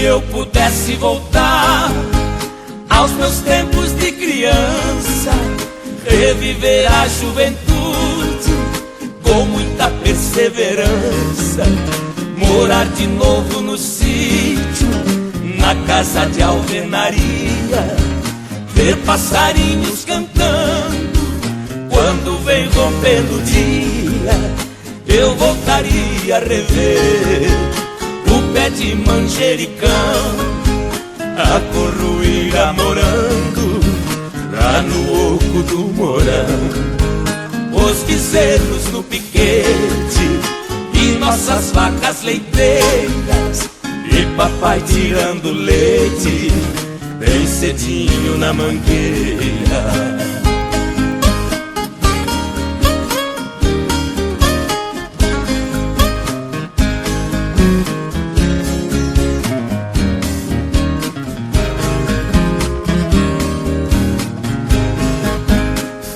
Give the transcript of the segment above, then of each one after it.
eu pudesse voltar aos meus tempos de criança, reviver a juventude com muita perseverança, morar de novo no sítio, na casa de alvenaria, ver passarinhos cantando quando vem rompendo o dia. Eu voltaria a rever o pé de manjericão, a corruíra morando lá no oco do morão, os bezerros no piquete e nossas vacas leiteiras, e papai tirando leite bem cedinho na mangueira.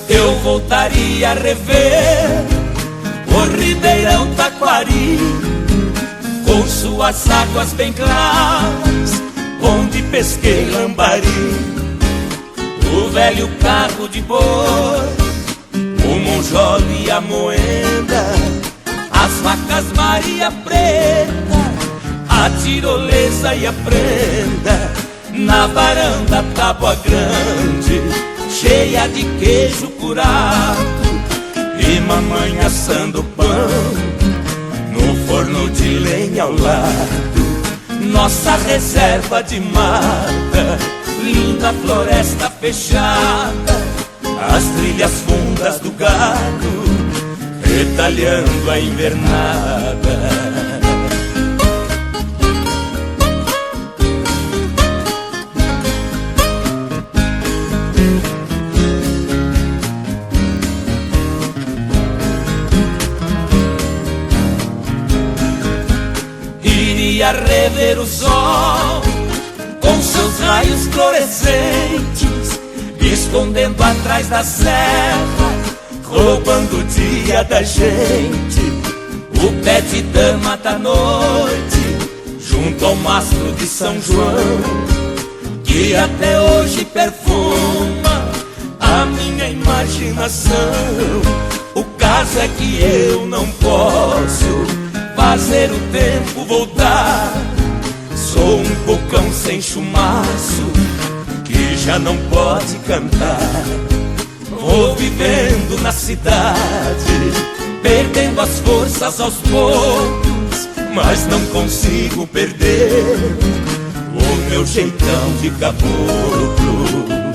Eu voltaria a rever o Ribeirão Taquari, com suas águas bem claras, onde pesquei lambari, o velho carro de boi, o monjolo e a moenda, as vacas Maria Preta, a tirolesa e a prenda, na varanda tábua grande, cheia de queijo curado, e mamãe assando pão no forno de lenha ao lado. Nossa reserva de mata, linda floresta fechada, as trilhas fundas do gado, retalhando a invernada. Iria rever o sol com seus raios fluorescentes, escondendo atrás da serra, roubando o dia da gente. O pé de dama da noite, junto ao mastro de São João, que até hoje perfuma a minha imaginação. O caso é que eu não posso fazer o tempo voltar. Sou um bocão sem chumaço que já não pode cantar. Vou vivendo na cidade, perdendo as forças aos poucos, mas não consigo perder o meu jeitão de caboclo.